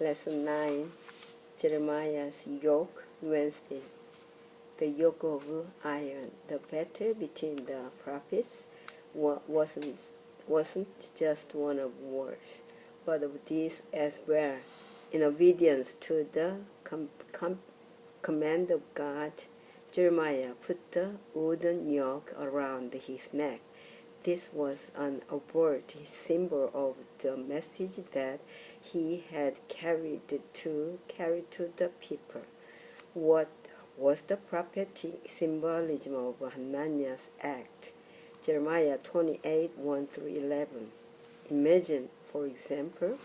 Lesson 9, Jeremiah's Yoke, Wednesday. The yoke of iron. The battle between the prophets wasn't just one of wars, but of this as well. In obedience to the command of God, Jeremiah put the wooden yoke around his neck. This was an overt symbol of the message that he had carried to the people. What was the prophetic symbolism of Hananiah's act? Jeremiah 28, 1-11. Imagine, for example,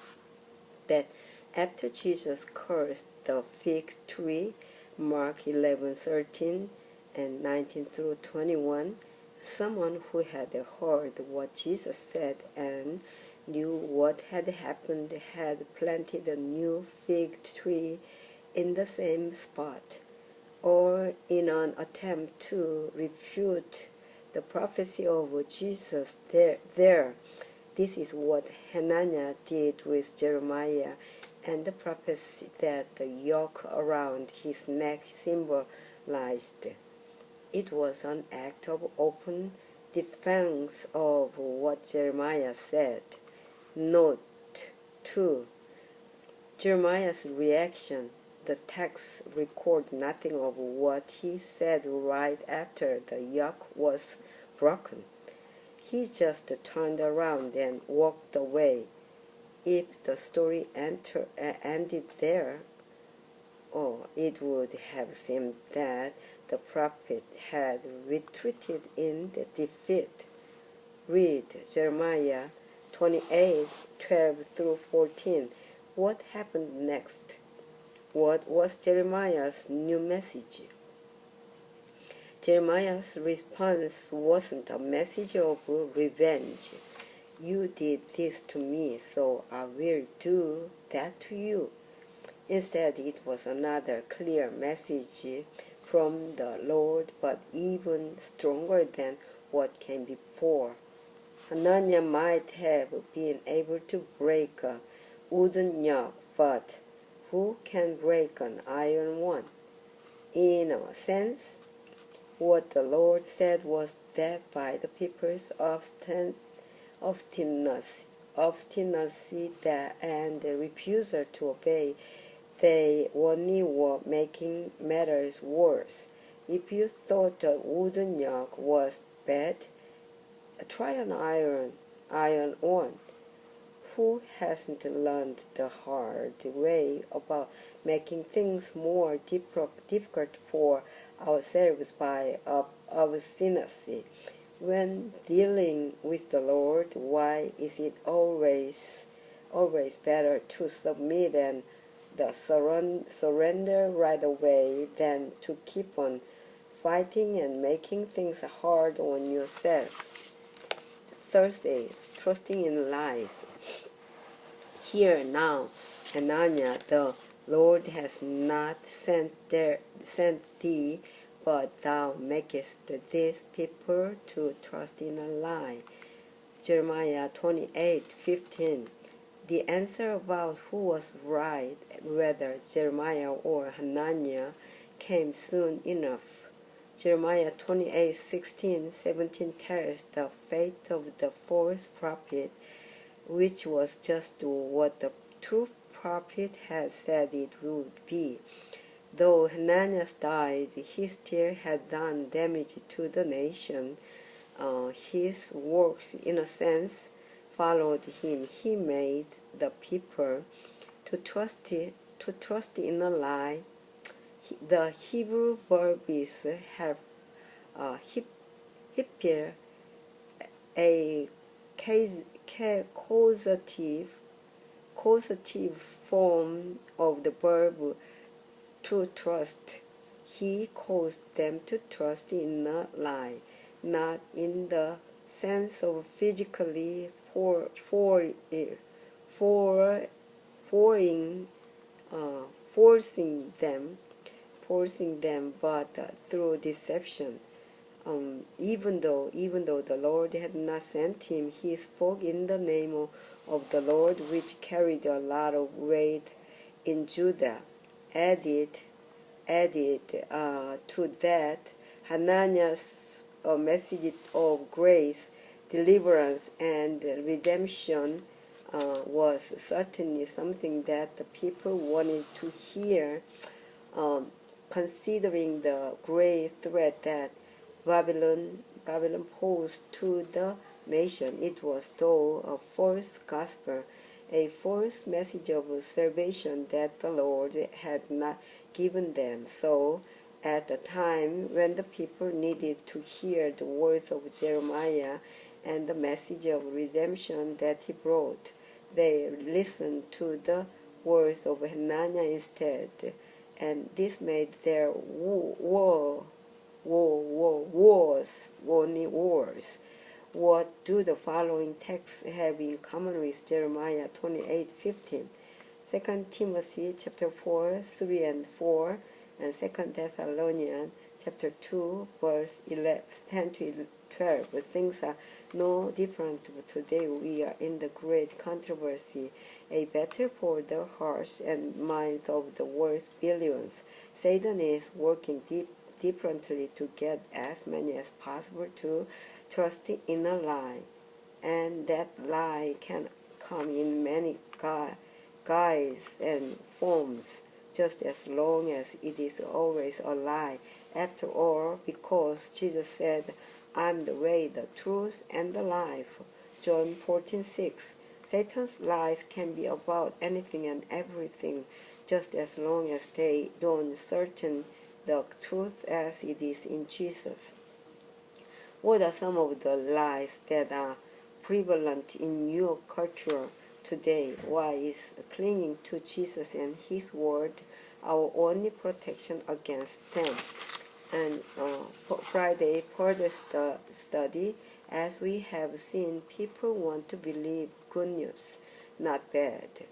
that after Jesus cursed the fig tree, Mark 11:13 and 19-21, someone who had heard what Jesus said and knew what had happened had planted a new fig tree in the same spot, or in an attempt to refute the prophecy of Jesus there. This is what Hananiah did with Jeremiah and the prophecy that the yoke around his neck symbolized. It was an act of open defense of what Jeremiah said. Note 2. Jeremiah's reaction. The text records nothing of what he said right after the yoke was broken. He just turned around and walked away. If the story ended there, it would have seemed that the prophet had retreated in the defeat. Read Jeremiah 28, 12-14. What happened next? What was Jeremiah's new message? Jeremiah's response wasn't a message of revenge. You did this to me, so I will do that to you. Instead, it was another clear message from the Lord, but even stronger than what came before. Hananiah might have been able to break a wooden yoke, but who can break an iron one? In a sense, what the Lord said was that by the people's obstinacy and refusal to obey, they only were making matters worse. If you thought the wooden yoke was bad, try an iron one. Who hasn't learned the hard way about making things more difficult for ourselves by obstinacy? When dealing with the Lord, why is it always better to submit and surrender right away than to keep on fighting and making things hard on yourself? Thursday, trusting in lies. Hear now, Hananiah, the Lord has not sent thee, but thou makest these people to trust in a lie. Jeremiah 28:15. The answer about who was right, whether Jeremiah or Hananiah, came soon enough. Jeremiah 28:16-17 tells the fate of the false prophet, which was just what the true prophet had said it would be. Though Hananiah died, he still had done damage to the nation. His works, in a sense, followed him. He made the people to trust in a lie. The Hebrew verb is hipir, a causative form of the verb to trust. He caused them to trust in a lie, not in the sense of physically forcing them, but through deception. Even though the Lord had not sent him, he spoke in the name of the Lord, which carried a lot of weight in Judah. Added to that, Hananiah's message of grace, deliverance, and redemption was certainly something that the people wanted to hear, considering the great threat that Babylon posed to the nation. It was though a false gospel, a false message of salvation that the Lord had not given them. So, at the time when the people needed to hear the words of Jeremiah and the message of redemption that he brought, they listened to the words of Hananiah instead, and this made their wars. What do the following texts have in common with Jeremiah 28:15? 2 Timothy chapter 4, 3 and 4, and 2 Thessalonians chapter 2, verse 10 to 12. Things are no different today. We are in the great controversy, a battle for the hearts and minds of the world's billions. Satan is working differently to get as many as possible to trust in a lie, and that lie can come in many guise and forms, just as long as it is always a lie. After all, because Jesus said, "I'm the way, the truth, and the life." John 14:6. Satan's lies can be about anything and everything, just as long as they don't certain the truth as it is in Jesus. What are some of the lies that are prevalent in your culture today? Why is clinging to Jesus and His Word our only protection against them? And Friday further study, as we have seen, people want to believe good news, not bad.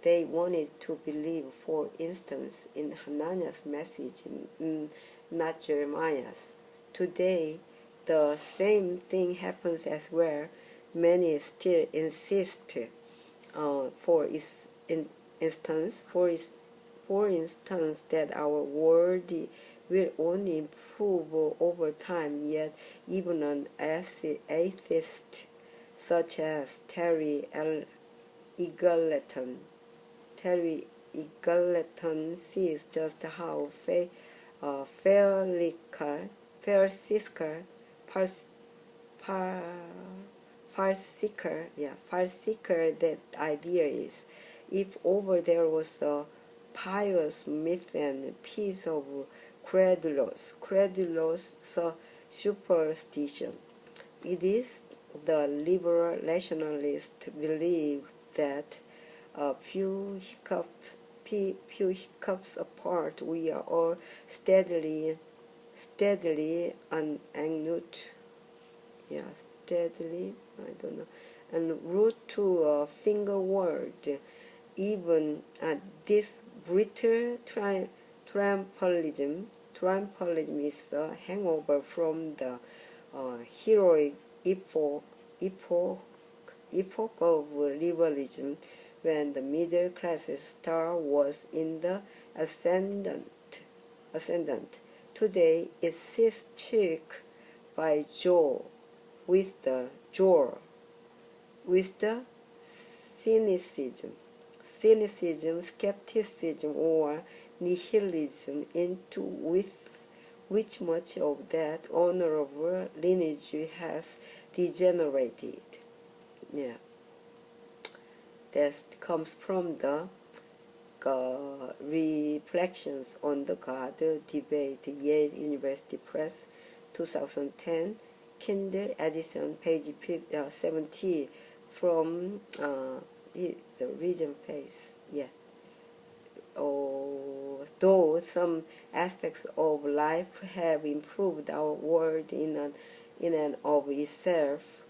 They wanted to believe, for instance, in Hananiah's message, not Jeremiah's. Today, the same thing happens as well. Many still insist, for instance, that our world will only improve over time. Yet, even an atheist such as Terry Eagleton sees just how farcical that idea is. If over there was a pious myth and piece of credulous superstition. It is the liberal rationalist believe that a few hiccups apart, we are all steadily en route to a finger world. Even this brittle triumphalism is a hangover from the heroic epoch of liberalism, when the middle class's star was in the ascendant. Today it sits cheek by jowl with the cynicism, skepticism, or nihilism, into which much of that honorable lineage has degenerated. Yeah, that comes from the Reflections on the God Debate, Yale University Press, 2010, Kindle edition, page 70, from the region face. Yeah. Though some aspects of life have improved, our world in and of itself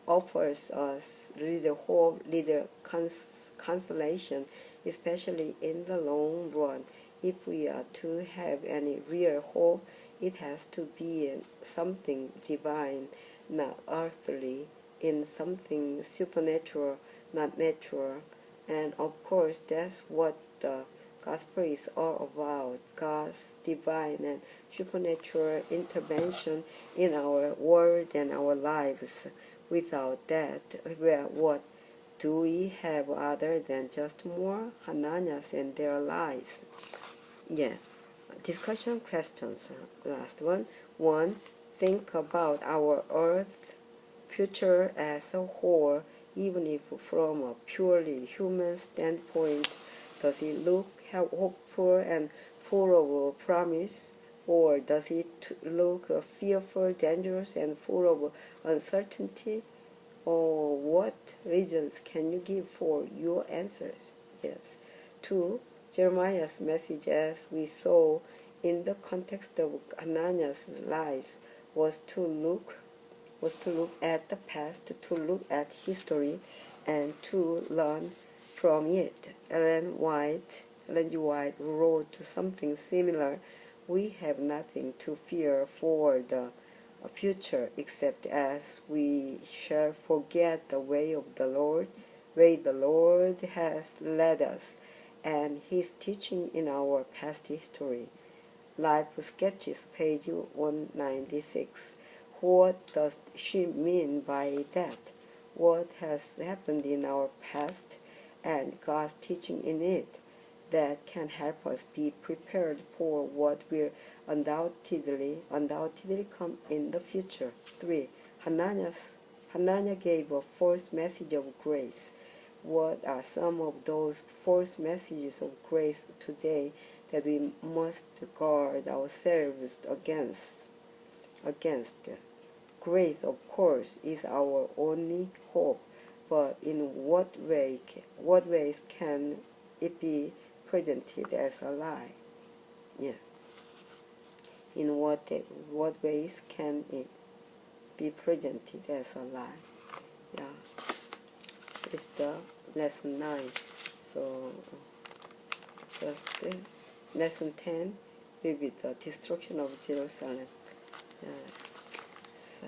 offers us little hope, little consolation, especially in the long run. If we are to have any real hope, it has to be in something divine, not earthly, in something supernatural, not natural. And of course, that's what the gospel is all about God's divine and supernatural intervention in our world and our lives. Without that, well, what do we have other than just more Hananias and their lies? Yeah. Discussion questions. Last one. 1. Think about our earth future as a whole, even if from a purely human standpoint. Does it look hopeful and full of promise, or does it look fearful, dangerous, and full of uncertainty? Or what reasons can you give for your answers? Yes. 2. Jeremiah's message, as we saw in the context of Hananiah's lies, was to look at the past, to look at history, and to learn from it. Ellen G. White wrote something similar. We have nothing to fear for the future except as we shall forget the way the Lord has led us, and His teaching in our past history. Life Sketches, page 196. What does she mean by that? What has happened in our past and God's teaching in it that can help us be prepared for what will undoubtedly come in the future? 3. Hananiah gave a false message of grace. What are some of those false messages of grace today that we must guard ourselves against? Grace, of course, is our only hope, but in what ways can it be presented as a lie? Yeah. In what ways can it be presented as a lie? Yeah. It's the lesson 9. So just lesson 10 will be the destruction of Jerusalem. So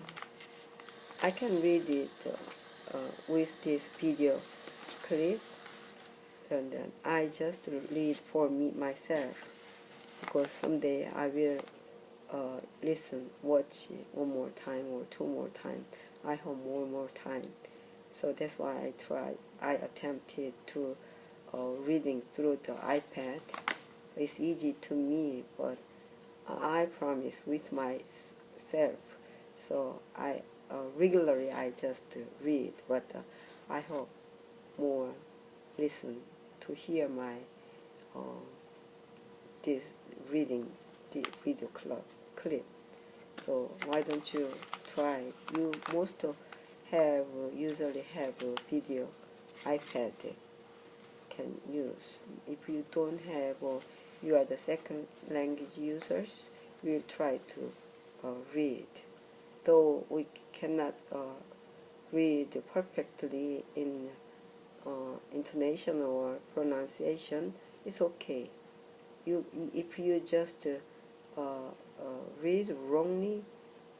I can read it with this video clip, and then I just read for myself, because someday I will watch it one more time or two more times. I hope more time. So that's why I attempted to reading through the iPad. So it's easy to me, but I promise with myself. So I regularly I just read, but I hope more listen to hear my this reading the video clip. So why don't you try? You usually have a video iPad can use. If you don't have, or you are the second language users, we'll try to read. Though we cannot read perfectly in intonation or pronunciation, it's okay. If you just read wrongly,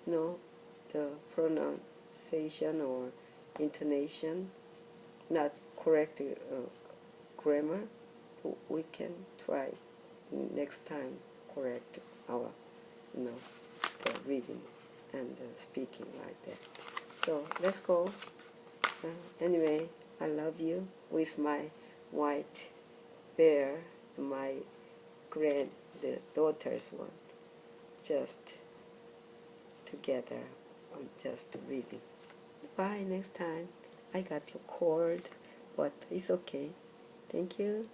the pronunciation or intonation, not correct grammar, we can try next time correct our the reading and speaking like that. So let's go. Anyway, I love you with my white bear, my granddaughter's one, just together. I'm just reading. Bye next time. I got your cold, but it's okay. Thank you.